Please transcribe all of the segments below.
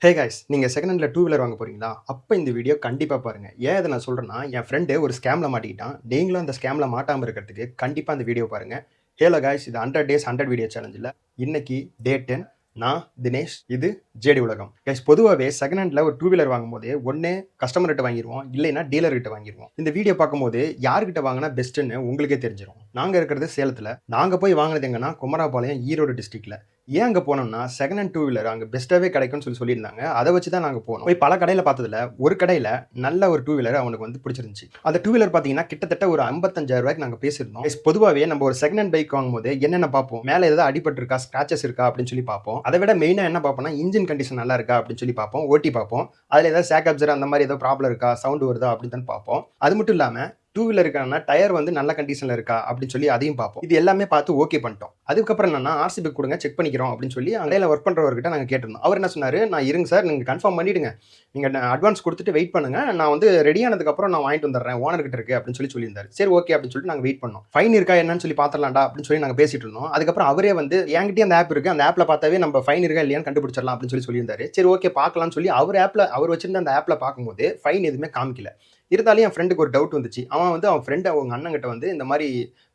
Hey guys, நீங்க second ஹேண்ட்ல two wheeler வாங்க போறீங்களா? அப்ப இந்த வீடியோ கண்டிப்பா பாருங்க. ஏன் இத நான் சொல்றேன்னா, என் ஃப்ரெண்ட் ஒரு ஸ்கேம்ல மாட்டிக்கிட்டான். நீங்களும் அந்த ஸ்கேம்ல மாட்டாம இருக்கிறதுக்கு கண்டிப்பா அந்த வீடியோ பாருங்க. ஹலோ கைஸ், இது 100 டேஸ் 100 வீடியோ சேலஞ்சுல இன்னைக்கு டே 10. நான் தினேஷ். இது ஜேடி உலகம். கைஸ், பொதுவாவே செகண்ட் ஹேண்ட்ல ஒரு டூ வீலர் வாங்கும்போது ஒண்ணு கஸ்டமர் கிட்ட வாங்கிருவோம், இல்லைன்னா டீலர் கிட்ட வாங்கிருவோம். இந்த வீடியோ பார்க்கும்போது யார்கிட்ட வாங்கினா பெஸ்ட்ன்னு உங்களுக்கே தெரிஞ்சிரும். நாங்க இருக்கிறது சேலத்துல. நாங்க போய் வாங்குனது எங்கன்னா குமராபாளையம், ஈரோடு டிஸ்ட்ரிக்ட்ல. ஏன் அங்க போனோம்னா, செகண்ட் ஹேண்ட் டூ வீலர் அங்க பெஸ்ட்டாவே கிடைக்கும்னு சொல்லியிருந்தாங்க. அத வச்சு தான் நாங்க போனோம். போய் பல கடையில பார்த்ததுல, ஒரு கடையில நல்ல ஒரு டூ வீலர் அவனுக்கு வந்து பிடிச்சிருந்துச்சு. அந்த டூ வீலர் பார்த்தீங்கன்னா, கிட்டத்தட்ட ஒரு ரூ. 55,000 நாங்க பேசியிருந்தோம். பொதுவாவே நம்ம ஒரு செகண்ட் ஹேண்ட் பைக் வாங்கும்போது என்னென்ன பார்ப்போம்? மேல ஏதாவது அடிபட்டு இருக்கா, ஸ்கிராச்சஸ் இருக்கா அப்படின்னு சொல்லி பார்ப்போம். அதை விட மெயினா என்ன பார்ப்போம்னா, இன்ஜின் கண்டிஷன் நல்லா இருக்கா அப்படின்னு சொல்லி பார்ப்போம். ஓட்டி பார்ப்போம். அதுல ஏதாவது ஷாக் அப்சர் அந்த மாதிரி ஏதாவது ப்ராப்ளம் இருக்கா, சவுண்ட் வருதா அப்படின்னு தான் பார்ப்போம். அது மட்டும் இல்லாம டூ வீலருக்கான டயர் வந்து நல்ல கண்டிஷன்ல இருக்கா அப்படின்னு சொல்லி அதையும் பார்ப்போம். இது எல்லாமே பார்த்து ஓகே பண்ணிட்டோம். அதுக்கப்புறம் என்னன்னா, ஆர்சி புக் கொடுங்க, செக் பண்ணிக்கிறோம் அப்படின்னு சொல்லி அங்கேயில ஒர்க் பண்றவர்கிட்ட நாங்க கேட்டிருந்தோம். அவர் என்ன சொன்னாரு, நான் இருங்க சார், நீங்க கன்ஃபார்ம் பண்ணிடுங்க, நீங்க அட்வான்ஸ் கொடுத்துட்டு வெயிட் பண்ணுங்க, நான் வந்து ரெடி ஆனதுக்கு அப்புறம் நான் வாங்கிட்டு வந்துடுறேன், ஓனர் கிட்ட இருக்கு அப்படின்னு சொல்லியிருந்தாரு. சரி ஓகே அப்படின்னு சொல்லிட்டு நாங்க வெயிட் பண்ணோம். ஃபைன் இருக்கா என்னன்னு சொல்லி பாத்திரலாம்டா அப்படின்னு சொல்லி நாங்க பேசிட்டு இருந்தோம். அதுக்கப்புறம் அவரே வந்து என்கிட்டயே அந்த ஆப் இருக்கு, அந்த ஆப்ல பார்த்தாவே நம்ம ஃபைன் இருக்கா இல்லையான்னு கண்டுபிடிச்சிடலாம் அப்படின்னு சொல்லியிருந்தாரு. சரி ஓகே பார்க்கலாம்னு சொல்லி அவர் வச்சிருந்த அந்த ஆப்ல பார்க்கும்போது ஃபைன் எதுவுமே காமிக்கல. இருந்தாலும் என் ஃப்ரெண்டுக்கு ஒரு டவுட் வந்துச்சு. அவன் வந்து அவன் ஃப்ரெண்ட் அவங்க அண்ணன் கிட்ட வந்து இந்த மாதிரி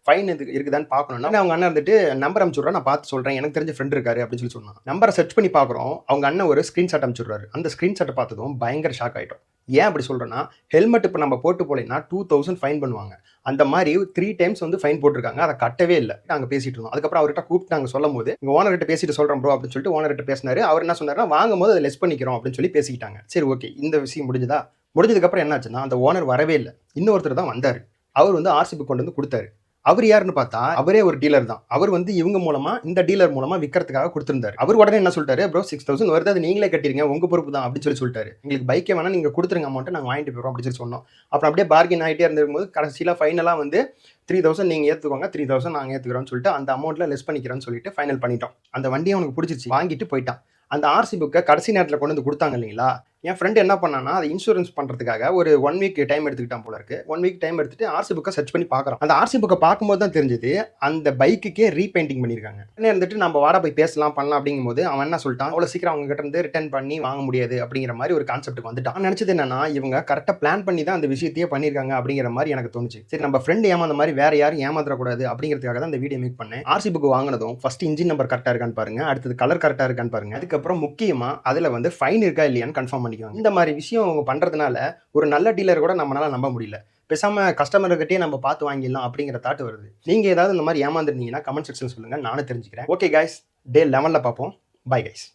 ஃபைன் இருக்குதான்னு பார்க்கணும்னா, அவங்க அண்ணன் வந்துட்டு நம்பர் அனுப்பிச்சுடுறேன், நான் பார்த்து சொல்றேன், எனக்கு தெரிஞ்ச ஃப்ரெண்ட் இருக்காரு அப்படின்னு சொல்லி சொன்னான். நம்பரை சர்ச் பண்ணி பார்க்குறோம், அவங்க அண்ணன் ஒரு ஸ்கிரீன்ஷாட் அனுப்பிச்சுடுறாரு. அந்த ஸ்கிரீன்ஷாட்டை பார்த்ததும் பயங்கர ஷாக் ஆயிட்டோம். ஏன் அப்படி சொல்றேன்னா, ஹெல்மெட் இப்போ நம்ம போட்டு போலேன்னா 2000 ஃபைன் பண்ணுவாங்க. அந்த மாதிரி 3 டைம்ஸ் வந்து ஃபைன் போட்டிருக்காங்க. அதை கட்டவே இல்லை. நாங்கள் பேசிட்டு இருந்தோம். அதுக்கப்புறம் அவர்கிட்ட கூப்பிட்டு நாங்கள் சொல்லும் போது, எங்க ஓனர் கிட்ட பேசிட்டு சொல்றோம் ப்ரோ அப்படின்னு சொல்லிட்டு ஓனர் கிட்ட பேசினாரு. அவர் என்ன சொன்னாருன்னா, வாங்கும் போது அதை லெஸ் பண்ணிக்கிறோம் அப்படின்னு சொல்லி பேசிக்கிட்டாங்க. சரி ஓகே, இந்த விஷயம் முடிஞ்சதா? முடிஞ்சதுக்கப்புறம் என்னாச்சுன்னா, அந்த ஓனர் வரவே இல்ல. இன்னொருத்தர் தான் வந்தாரு. அவர் வந்து ஆர்சி புக் கொண்டு வந்து குடுத்தாரு. அவரு யாருன்னு பார்த்தா, அவரே ஒரு டீலர் தான். அவர் வந்து இவங்க மூலமா, இந்த டீலர் மூலமா விக்கிறதுக்காக குடுத்திருந்தாரு. அவர் உடனே என்ன சொல்லிட்டாரு, "ப்ரோ 6000 வருது, அது நீங்களே கட்டிருங்க. உங்க பொறுப்பு தான்" அப்படின்னு சொல்லிட்டாரு. "எங்களுக்கு பைக்கே வேணாம், நீங்க குடுத்துருங்க அமௌண்ட்ட, நாங்க வாங்கிட்டு போயிடுறோம்" அப்படின்னு சொல்லி சொன்னோம். அப்புறம் அப்படியே பார்கெயின் ஆயிட்டே இருந்திருக்கும்போது, கடைசியில ஃபைனலா வந்து 3000 நீங்க ஏத்துக்கோங்க, 3000 நாங்க ஏத்துக்கிறோம்னு சொல்லிட்டு, அந்த அமௌண்ட்ல லெஸ் பண்ணிக்கிறோம்னு சொல்லிட்டு ஃபைனல் பண்ணிட்டோம். அந்த வண்டியும் அவனுக்கு பிடிச்சிருச்சு. வாங்கிட்டு போயிட்டான். அந்த ஆர்சி புக்க கடைசி நேரத்துல கொண்டு வந்து குடுத்தாங்க இல்லைங்களா? என் ஃப்ரெண்ட் என்ன பண்ணான்னா, அதை இன்சூரன்ஸ் பண்றதுக்காக ஒரு 1 வீக் டைம் எடுத்துக்கிட்டான் போல இருக்கு. 1 வீக் டைம் எடுத்துட்டு ஆர்சி புக்க சர்ச் பண்ணி பார்க்குறான். அந்த ஆர்சி புக்க பார்க்கும்போது தான் தெரிஞ்சது, அந்த பைக்குக்கே ரீபெயிண்டிங் பண்ணியிருக்காங்க. உடனே இருந்துட்டு நம்ம வாடா போய் பேசலாம், பண்ணலாம் அப்படிங்கும்போது அவன் என்ன சொல்லிட்டான், அவ்வளோ சீக்கிரம் அவங்க கிட்ட இருந்து ரிட்டர்ன் பண்ணி வாங்க முடியாது அப்படிங்கிற மாதிரி ஒரு கான்செப்ட்டுக்கு வந்துட்டான். நான் நினைச்சது என்னன்னா, இவங்க கரெக்டா பிளான் பண்ணி தான் அந்த விஷயத்தையே பண்ணியிருக்காங்க அப்படிங்கிற மாதிரி எனக்கு தோணுச்சு. சரி, நம்ம ஃப்ரெண்ட் ஏமாந்த மாதிரி வேற யாரும் ஏமாந்துடக்கூடாது அப்படிங்கிறதுக்காக தான் இந்த வீடியோ மேக் பண்ணேன். ஆர்சி புக் வாங்கினதும் ஃபர்ஸ்ட் இன்ஜின் நம்பர் கரெக்டா இருக்கான்னு பாருங்க, அடுத்தது கலர் கரெக்டா இருக்கான்னு பாருங்க, அதுக்கப்புறம் முக்கியமா அதுல வந்து ஃபைன் இருக்கா இல்லையான்னு கன்ஃபார்ம் பண்ணிக்கோங்க. இந்த மாதிரி விஷயம் அவங்க பண்றதுனால ஒரு நல்ல டீலர் கூட நம்மளால நம்ப முடியல. பேசாம கஸ்டமர்கிட்டயே நம்ம பார்த்து வாங்கிடலாம் அப்படிங்கிற தாட் வருது. நீங்க ஏதாவது இந்த மாதிரி ஏமாந்துருந்தீங்கன்னா கமெண்ட் செக்ஷன் சொல்லுங்க, நானும் தெரிஞ்சுக்கிறேன். ஓகே கைஸ், டே 11ல பார்ப்போம். Bye guys.